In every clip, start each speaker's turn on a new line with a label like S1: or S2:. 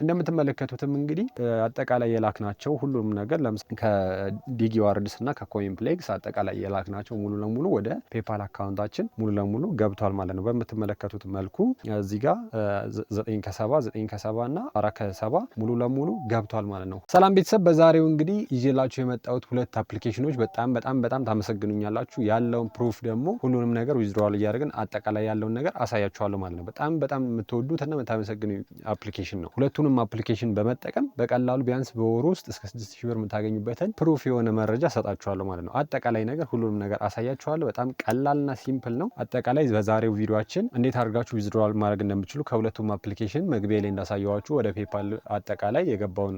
S1: እንደምትመለከቱትም እንግዲህ አጠቃላይ የላክናቸው ሁሉም ነገር ለምሳሌ ከዲጊ ዋርድስ እና ከኮይንፕሌክስ አጠቃላይ የላክናቸው ሙሉ ለሙሉ ወደ ፔፓል አካውንታችን ሙሉ ለሙሉ ገብቷል ማለት ነው። በምትመለከቱት መልኩ እዚህ ጋር 9 ከ7 እና 4 ከ7 ሙሉ ለሙሉ ገብቷል ማለት ነው። ሰላም ቤተሰብ፣ በዛሬው እንግዲህ ይዤላችሁ የመጣሁት ሁለት አፕሊኬሽኖች በጣም ታመሰግኑኛላችሁ። ያለውን ፕሩፍ ደግሞ ሁሉንም ነገር ዊዝድሮዋል እያደረግን አጠቃላይ ያለውን ነገር አሳያችኋለሁ ማለት ነው። በጣም የምትወዱትና የምታመሰግኑ አፕሊኬሽን ነው። ሁለቱንም አፕሊኬሽን በመጠቀም በቀላሉ ቢያንስ በወሩ ውስጥ እስከ 6000 ብር የምታገኙበትን ፕሩፍ የሆነ መረጃ ሰጣችኋለሁ ማለት ነው። አጠቃላይ ነገር ሁሉንም ነገር አሳያችኋለሁ። በጣም ቀላልና ሲምፕል ነው። አጠቃላይ በዛሬው ቪዲዮአችን እንዴት አድርጋችሁ ዊዝድሮዋል ማድረግ እንደምትችሉ ከሁለቱም አፕሊኬሽን መግቢያ ላይ እንዳሳየዋችሁ ወደ ፔፓል አጠቃላይ የገባውን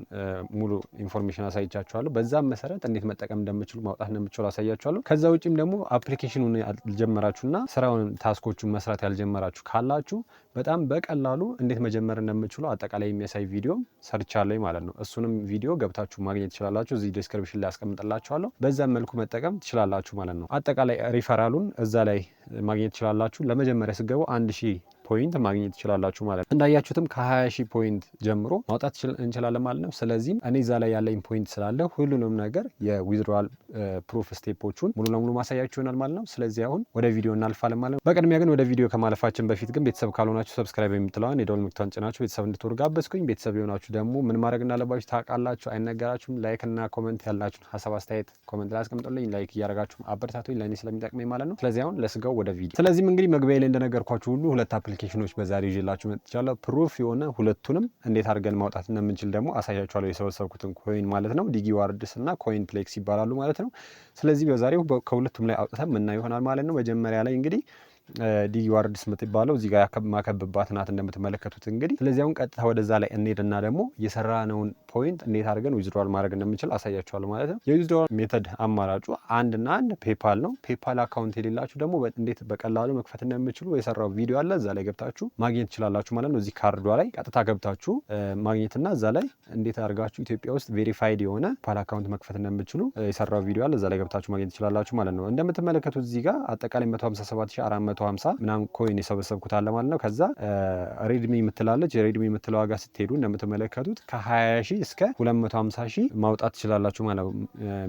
S1: ሙሉ ኢንፎርሜሽን አሳይቻችኋለሁ። በዛም መሰረት እንዴት መጠቀም እንደምትችሉ ማውጣት እንደምትችሉ አሳያችኋለሁ። ከዛ ውጪም ደግሞ አፕሊኬሽኑን ያልጀመራችሁና ስራውን ታስኮቹን መስራት ያልጀመራችሁ ካላችሁ በጣም በቀላሉ እንዴት መጀመር እንደምትችሉ አጠቃላይ የሚያሳይ ቪዲዮ ሰርቻለሁ ማለት ነው። እሱንም ቪዲዮ ገብታችሁ ማግኘት ትችላላችሁ። እዚህ ዲስክሪፕሽን ላይ አስቀምጥላችኋለሁ። በዛም መልኩ መጠቀም ትችላላችሁ ማለት ነው። አጠቃላይ ሪፈራሉን እዛ ላይ ማግኘት ትችላላችሁ። ለመጀመሪያ ስገቡ 1000 ፖይንት ማግኘት ትችላላችሁ ማለት ነው። እንዳያችሁትም ከ20000 ፖይንት ጀምሮ ማውጣት እንችላለን ማለት ነው። ስለዚህም እኔ እዛ ላይ ያለኝ ፖይንት ስላለ ሁሉንም ነገር የዊዝድሮዋል ፕሩፍ ስቴፖቹን ሙሉ ለሙሉ ማሳያችሁ ይሆናል ማለት ነው። ስለዚህ አሁን ወደ ቪዲዮ እናልፋለን ማለት ነው። በቅድሚያ ግን ወደ ቪዲዮ ከማለፋችን በፊት ግን ቤተሰብ ካልሆናችሁ ሰብስክራይብ የምትለዋን የደወል ምልክቷን ጭናችሁ ቤተሰብ እንድትወሩ ጋበዝኩኝ። ቤተሰብ የሆናችሁ ደግሞ ምን ማድረግ እንዳለባችሁ ታውቃላችሁ፣ አይነገራችሁም። ላይክ እና ኮመንት ያላችሁን ሀሳብ አስተያየት ኮመንት ላይ አስቀምጡልኝ። ላይክ እያደረጋችሁ አበረታቱኝ፣ ለእኔ ስለሚጠቅመኝ ማለት ነው። ስለዚህ አሁን ለስጋው ወደ ቪዲዮ። ስለዚህም እንግዲህ መግቢያ ላይ እንደነገርኳችሁ ሁሉ ሁለት አፕሊኬሽኖች በዛሬ ይዤላችሁ መጥቻለሁ። ፕሩፍ የሆነ ሁለቱንም እንዴት አድርገን ማውጣት እንደምንችል ደግሞ አሳያችኋለሁ። የሰበሰብኩትን ኮይን ማለት ነው። ዲጊ ዋርድስ እና ኮይንፕሌክስ ይባላሉ ማለት ነው። ስለዚህ በዛሬው ከሁለቱም ላይ አውጥተን ምናየው ይሆናል ማለት ነው። መጀመሪያ ላይ እንግዲህ ዲጊ ዋርድስ የምትባለው እዚህ ጋር ማከብባት ናት እንደምትመለከቱት እንግዲህ። ስለዚህ አሁን ቀጥታ ወደዛ ላይ እንሄድና ደግሞ የሰራነውን ፖይንት እንዴት አድርገን ዊዝድሮዋል ማድረግ እንደምንችል አሳያችኋለሁ ማለት ነው። የዊዝድሮዋል ሜተድ አማራጩ አንድ ፔፓል ነው። ፔፓል አካውንት የሌላችሁ ደግሞ እንዴት በቀላሉ መክፈት እንደምችሉ የሰራው ቪዲዮ አለ፣ እዛ ላይ ገብታችሁ ማግኘት ትችላላችሁ ማለት ነው። እዚህ ካርዷ ላይ ቀጥታ ገብታችሁ ማግኘትና እዛ ላይ እንዴት አድርጋችሁ ኢትዮጵያ ውስጥ ቬሪፋይድ የሆነ ፔፓል አካውንት መክፈት እንደምችሉ የሰራው ቪዲዮ አለ፣ እዛ ላይ ገብታችሁ ማግኘት ትችላላችሁ ማለት ነው። እንደምትመለከቱት እዚህ ጋር አጠቃላይ 157450 ምናምን ኮይን የሰበሰብኩት አለ ማለት ነው። ከዛ ሬድሚ የምትላለች የሬድሚ የምትለው ዋጋ ስትሄዱ እንደምትመለከቱት ከ20000 እስከ 250000 ማውጣት ትችላላችሁ ማለት ነው።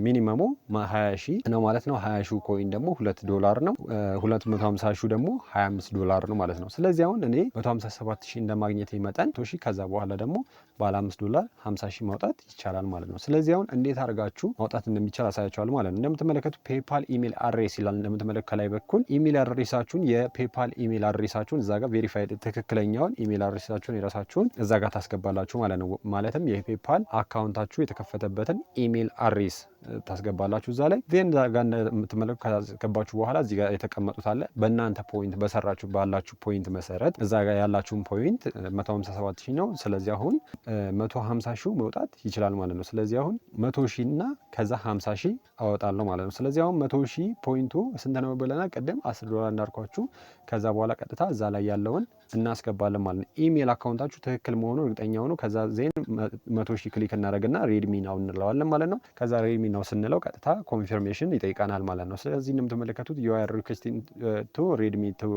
S1: ሚኒመሙ 20000 ነው ማለት ነው። 20000 ኮይን ደግሞ $2 ነው። 250000 ደግሞ $25 ነው ማለት ነው። ስለዚህ አሁን እኔ 157000 እንደማግኘት መጠን ሺ ከዛ በኋላ ደግሞ ባለ $5 50000 ማውጣት ይቻላል ማለት ነው። ስለዚህ አሁን እንዴት አድርጋችሁ ማውጣት እንደሚቻል አሳያችኋለሁ ማለት ነው። እንደምትመለከቱት ፔፓል ኢሜል አድሬስ ይላል። እንደምትመለከቱ ከላይ በኩል ኢሜል አድሬሳችሁን የፔፓል ኢሜል አድሬሳችሁን እዛ ጋር ቬሪፋይድ ትክክለኛውን ኢሜል አድሬሳችሁን የራሳችሁን እዛ ጋር ታስገባላችሁ ማለት ነው። ማለትም የፔፓል አካውንታችሁ የተከፈተበትን ኢሜል አድሬስ ታስገባላችሁ እዛ ላይ ዜን እዛ ጋር እንደምትመለከቱ ካስገባችሁ በኋላ እዚህ ጋር የተቀመጡት አለ በእናንተ ፖይንት በሰራችሁ ባላችሁ ፖይንት መሰረት እዛ ጋር ያላችሁን ፖይንት 157000 ነው። ስለዚህ አሁን 150000 መውጣት ይችላል ማለት ነው። ስለዚህ አሁን 100000 እና ከዛ 50000 አወጣለሁ ማለት ነው። ስለዚህ አሁን 100000 ፖይንቱ ስንት ነው ብለናል ቅድም $10 እንዳልኳችሁ። ከዛ በኋላ ቀጥታ እዛ ላይ ያለውን እናስገባለን ማለት ነው። ኢሜል አካውንታችሁ ትክክል መሆኑ እርግጠኛ ሆኖ ከዛ ዜን 100000 ክሊክ እናደርግና ሬድሚ ናው እንለዋለን ማለት ነው። ከዛ ሬድሚ ናው ስንለው ቀጥታ ኮንፊርሜሽን ይጠይቀናል ማለት ነው። ስለዚህ እንደምትመለከቱት you are requesting to readme to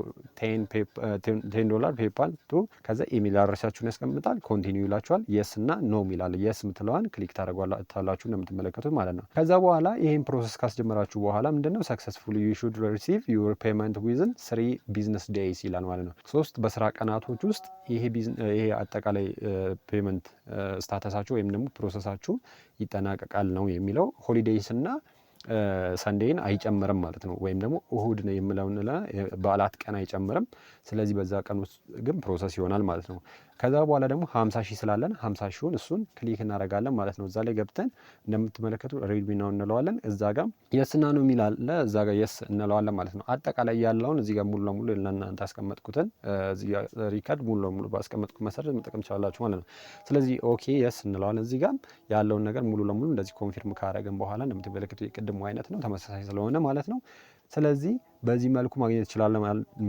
S1: $10 ፔፓል ቱ ከዛ ኢሜል አድሬሳችሁን ያስቀምጣል። ኮንቲኒው ይላችኋል። የስ እና ኖ ይላል። የስ ምትለዋን ክሊክ ታደርጓላችሁ እንደምትመለከቱት ማለት ነው። ከዛ በኋላ ይሄን ፕሮሰስ ካስጀመራችሁ በኋላ ምንድነው ሰክሰስፉሊ you should receive your payment within 3 business days ይላል ማለት ነው። 3 በስራ ቀናቶች ውስጥ ይሄ አጠቃላይ ፔመንት ስታተሳችሁ ወይም ደግሞ ፕሮሰሳችሁ ይጠናቀቃል ነው የሚለው። ሆሊዴይስ እና ሰንዴይን አይጨምርም ማለት ነው። ወይም ደግሞ እሁድ ነው የምለውን በዓላት ቀን አይጨምርም። ስለዚህ በዛ ቀን ውስጥ ግን ፕሮሰስ ይሆናል ማለት ነው። ከዛ በኋላ ደግሞ 50000 ስላለን 50000ን እሱን ክሊክ እናደርጋለን ማለት ነው። እዛ ላይ ገብተን እንደምትመለከቱ ሬድሚ ናው እንለዋለን። እዛ ጋር የስና ነው የሚላል እዛ ጋር የስ እንለዋለን ማለት ነው። አጠቃላይ ያለውን እዚህ ጋር ሙሉ ለሙሉ ለእናንተ አስቀመጥኩትን እዚህ ጋር ሪከርድ ሙሉ ለሙሉ ባስቀመጥኩት መሰረት መጠቀም ትችላላችሁ ማለት ነው። ስለዚህ ኦኬ የስ እንለዋለን። እዚህ ጋር ያለውን ነገር ሙሉ ለሙሉ እንደዚህ ኮንፊርም ካደረግን በኋላ እንደምትመለከቱ የቅድሙ አይነት ነው፣ ተመሳሳይ ስለሆነ ማለት ነው። ስለዚህ በዚህ መልኩ ማግኘት ይችላል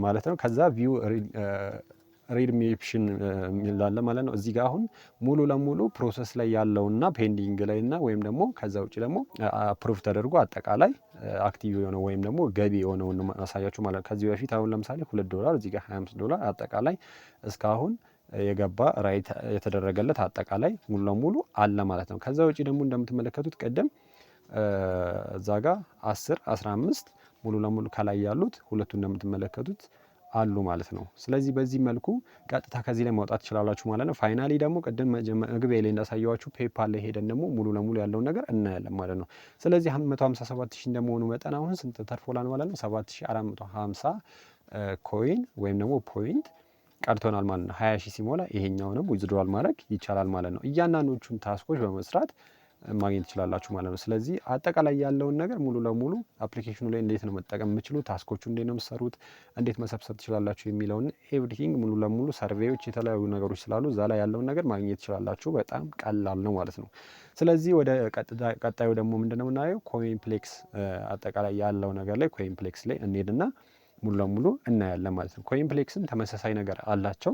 S1: ማለት ነው። ከዛ ቪው ሬድሚ ኦፕሽን የሚላለ ማለት ነው። እዚህ ጋር አሁን ሙሉ ለሙሉ ፕሮሰስ ላይ ያለውና ፔንዲንግ ላይ እና ወይም ደግሞ ከዛ ውጭ ደግሞ አፕሩቭ ተደርጎ አጠቃላይ አክቲቭ የሆነው ወይም ደግሞ ገቢ የሆነውን ማሳያችሁ ማለት ነው። ከዚህ በፊት አሁን ለምሳሌ $2 እዚህ ጋር $25 አጠቃላይ እስካሁን የገባ ራይት የተደረገለት አጠቃላይ ሙሉ ለሙሉ አለ ማለት ነው። ከዛ ውጪ ደግሞ እንደምትመለከቱት ቀደም እዛ ጋር 10 15 ሙሉ ለሙሉ ከላይ ያሉት ሁለቱ እንደምትመለከቱት አሉ ማለት ነው። ስለዚህ በዚህ መልኩ ቀጥታ ከዚህ ላይ ማውጣት ትችላላችሁ ማለት ነው። ፋይናሊ ደግሞ ቅድም መግቢያ ላይ እንዳሳየዋችሁ ፔፓል ላይ ሄደን ደግሞ ሙሉ ለሙሉ ያለውን ነገር እናያለን ማለት ነው። ስለዚህ 157,000 እንደመሆኑ መጠን አሁን ስንት ተርፎላል ማለት ነው? 7450 ኮይን ወይም ደግሞ ፖይንት ቀርቶናል ማለት ነው። 20,000 ሲሞላ ይሄኛውንም ዊዝድሮዋል ማድረግ ይቻላል ማለት ነው። እያንዳንዶቹን ታስኮች በመስራት ማግኘት ትችላላችሁ ማለት ነው። ስለዚህ አጠቃላይ ያለውን ነገር ሙሉ ለሙሉ አፕሊኬሽኑ ላይ እንዴት ነው መጠቀም የምችሉት፣ ታስኮቹ እንዴት ነው የምትሰሩት፣ እንዴት መሰብሰብ ትችላላችሁ የሚለውን ኤቭሪቲንግ ሙሉ ለሙሉ ሰርቬዎች፣ የተለያዩ ነገሮች ስላሉ እዛ ላይ ያለውን ነገር ማግኘት ትችላላችሁ። በጣም ቀላል ነው ማለት ነው። ስለዚህ ወደ ቀጣዩ ደግሞ ምንድነው የምናየው ኮይንፕሌክስ አጠቃላይ ያለው ነገር ላይ ኮይንፕሌክስ ላይ እንሄድና ሙሉ ለሙሉ እናያለን ማለት ነው። ኮይንፕሌክስም ተመሳሳይ ነገር አላቸው።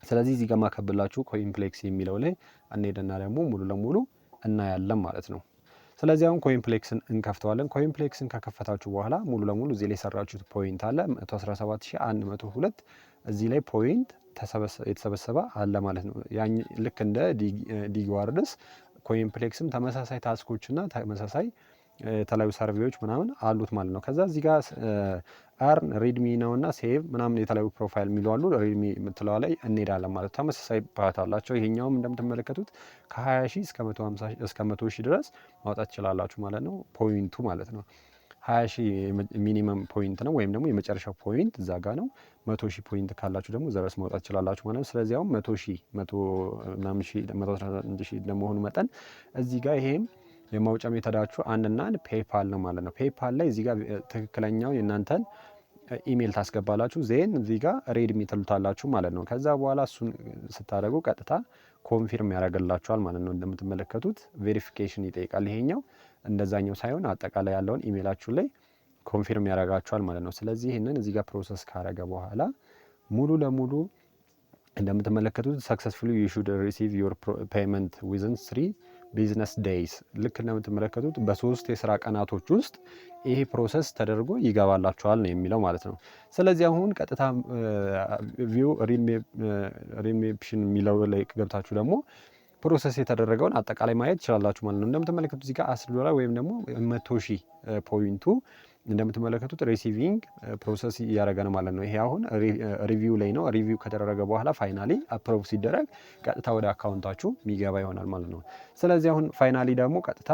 S1: ስለዚህ እዚህ ጋር ማከብላችሁ ኮይንፕሌክስ የሚለው ላይ እንሄድና ደግሞ ሙሉ ለሙሉ እናያለን ማለት ነው። ስለዚህ አሁን ኮይንፕሌክስን እንከፍተዋለን። ኮይንፕሌክስን ከከፈታችሁ በኋላ ሙሉ ለሙሉ እዚህ ላይ የሰራችሁት ፖይንት አለ 117102 እዚህ ላይ ፖይንት የተሰበሰበ አለ ማለት ነው። ልክ እንደ ዲጊዋርድስ ኮይንፕሌክስም ተመሳሳይ ታስኮችና ተመሳሳይ የተለያዩ ሰርቬዎች ምናምን አሉት ማለት ነው። ከዛ እዚህ ጋር አርን ሪድሚ ነውና ሴቭ ምናምን የተለያዩ ፕሮፋይል የሚሉ አሉ። ሪድሚ የምትለዋ ላይ እንሄዳለን ማለት ተመሳሳይ ፓት አላቸው። ይሄኛውም እንደምትመለከቱት ከ20,000 እስከ 100,000 ድረስ ማውጣት ትችላላችሁ ማለት ነው። ፖይንቱ ማለት ነው 20,000 ሚኒመም ፖይንት ነው ወይም ደግሞ የመጨረሻው ፖይንት እዛ ጋ ነው። 100,000 ፖይንት ካላችሁ ደግሞ ዘረስ ማውጣት ትችላላችሁ ማለት ነው። ስለዚህ አሁን 100,000 111,000 እንደመሆኑ መጠን እዚህ ጋር ይሄም የማውጫ ሜተዳችሁ አንድና አንድ ፔፓል ነው ማለት ነው። ፔፓል ላይ እዚህ ጋር ትክክለኛው የእናንተን ኢሜል ታስገባላችሁ። ዜን እዚህ ጋር ሬድሚ ትሉታላችሁ ማለት ነው። ከዛ በኋላ እሱን ስታደርጉ ቀጥታ ኮንፊርም ያደርግላችኋል ማለት ነው። እንደምትመለከቱት ቬሪፊኬሽን ይጠይቃል። ይሄኛው እንደዛኛው ሳይሆን አጠቃላይ ያለውን ኢሜላችሁ ላይ ኮንፊርም ያደርጋችኋል ማለት ነው። ስለዚህ ይህንን እዚህ ጋር ፕሮሰስ ካረገ በኋላ ሙሉ ለሙሉ እንደምትመለከቱት ሰክሰስፉሊ ዩ ሹድ ሪሲቭ ዮር ፔመንት ዊዝን 3 ቢዝነስ ዴይስ ልክ እንደምትመለከቱት በ3 የስራ ቀናቶች ውስጥ ይሄ ፕሮሰስ ተደርጎ ይገባላችኋል ነው የሚለው ማለት ነው። ስለዚህ አሁን ቀጥታ ቪው ሪሜፕሽን የሚለው ላይ ገብታችሁ ደግሞ ፕሮሰስ የተደረገውን አጠቃላይ ማየት ትችላላችሁ ማለት ነው። እንደምትመለከቱት እዚህ ጋር $10 ወይም ደግሞ 100,000 ፖይንቱ እንደምትመለከቱት ሪሲቪንግ ፕሮሰስ እያደረገ ነው ማለት ነው። ይሄ አሁን ሪቪው ላይ ነው። ሪቪው ከተደረገ በኋላ ፋይናሊ አፕሮቭ ሲደረግ ቀጥታ ወደ አካውንታችሁ የሚገባ ይሆናል ማለት ነው። ስለዚህ አሁን ፋይናሊ ደግሞ ቀጥታ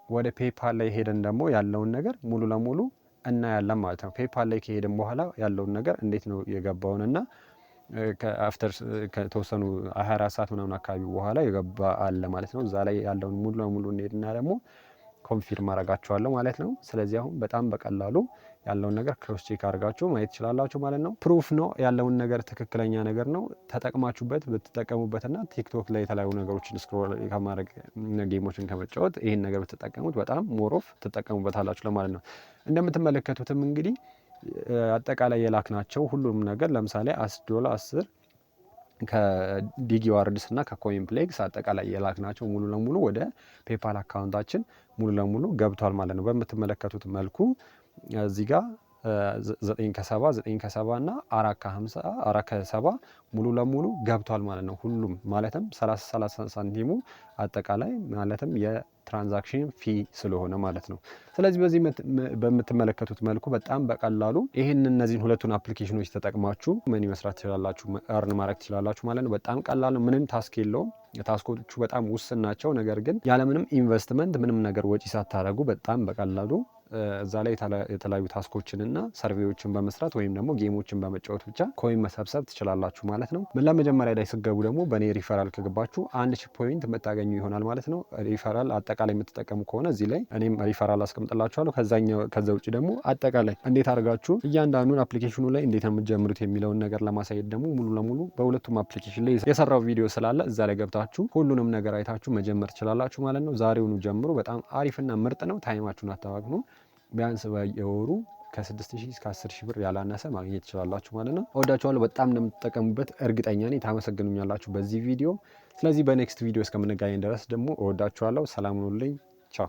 S1: ወደ ፔፓል ላይ ሄደን ደግሞ ያለውን ነገር ሙሉ ለሙሉ እናያለን ማለት ነው። ፔፓል ላይ ከሄደን በኋላ ያለውን ነገር እንዴት ነው የገባውንና ከአፍተር ከተወሰኑ 24 ሰዓት ምናምን አካባቢ በኋላ የገባ አለ ማለት ነው። እዛ ላይ ያለውን ሙሉ ለሙሉ እንሄድና ደግሞ ኮንፊርም አረጋችኋለሁ ማለት ነው። ስለዚህ አሁን በጣም በቀላሉ ያለውን ነገር ክሮስ ቼክ አድርጋችሁ ማየት ትችላላችሁ ማለት ነው። ፕሩፍ ነው ያለውን ነገር ትክክለኛ ነገር ነው። ተጠቅማችሁበት ብትጠቀሙበትና ቲክቶክ ላይ የተለያዩ ነገሮችን ስክሮል ከማድረግ ጌሞችን ከመጫወት ይህን ነገር ብትጠቀሙት በጣም ሞሮፍ ትጠቀሙበታላችሁ ለማለት ነው። እንደምትመለከቱትም እንግዲህ አጠቃላይ የላክናቸው ሁሉም ነገር ለምሳሌ $10 10 ከዲጊዋርድስ እና ከኮይንፕሌክስ አጠቃላይ የላክናቸው ሙሉ ለሙሉ ወደ ፔፓል አካውንታችን ሙሉ ለሙሉ ገብቷል ማለት ነው። በምትመለከቱት መልኩ እዚህ ጋር 9 እና 4 ሙሉ ለሙሉ ገብቷል ማለት ነው። ሁሉም ማለትም 30 ሳንቲሙ አጠቃላይ ማለትም የትራንዛክሽን ፊ ስለሆነ ማለት ነው። ስለዚህ በዚህ በምትመለከቱት መልኩ በጣም በቀላሉ እነዚህን ሁለቱን አፕሊኬሽኖች ተጠቅማችሁ ምን መስራት ትችላላችሁ፣ እርን ማድረግ ትችላላችሁ ማለት ነው። በጣም ቀላል ነው። ምንም ታስክ የለውም። ታስኮቹ በጣም ውስን ናቸው። ነገር ግን ያለምንም ኢንቨስትመንት ምንም ነገር ወጪ ሳታደርጉ በጣም በቀላሉ እዛ ላይ የተለያዩ ታስኮችንና ሰርቬዎችን በመስራት ወይም ደግሞ ጌሞችን በመጫወት ብቻ ኮይን መሰብሰብ ትችላላችሁ ማለት ነው። ለመጀመሪያ ላይ ስገቡ ደግሞ በእኔ ሪፈራል ከገባችሁ 1000 ፖይንት የምታገኙ ይሆናል ማለት ነው። ሪፈራል አጠቃላይ የምትጠቀሙ ከሆነ እዚህ ላይ እኔም ሪፈራል አስቀምጥላችኋለሁ። ከዛ ውጭ ደግሞ አጠቃላይ እንዴት አድርጋችሁ እያንዳንዱን አፕሊኬሽኑ ላይ እንዴት ነው የምትጀምሩት የሚለውን ነገር ለማሳየት ደግሞ ሙሉ ለሙሉ በሁለቱም አፕሊኬሽን ላይ የሰራው ቪዲዮ ስላለ እዛ ላይ ገብታችሁ ሁሉንም ነገር አይታችሁ መጀመር ትችላላችሁ ማለት ነው። ዛሬውኑ ጀምሮ በጣም አሪፍና ምርጥ ነው። ታይማችሁን አታባክኑ። ቢያንስ በየወሩ ከ6,000 እስከ 10,000 ብር ያላነሰ ማግኘት ትችላላችሁ ማለት ነው። እወዳችኋለሁ። በጣም እንደምትጠቀሙበት እርግጠኛ ነኝ። ታመሰግኑኛላችሁ በዚህ ቪዲዮ። ስለዚህ በኔክስት ቪዲዮ እስከምንገናኝ ድረስ ደግሞ እወዳችኋለሁ። ሰላም ሁኑልኝ። ቻው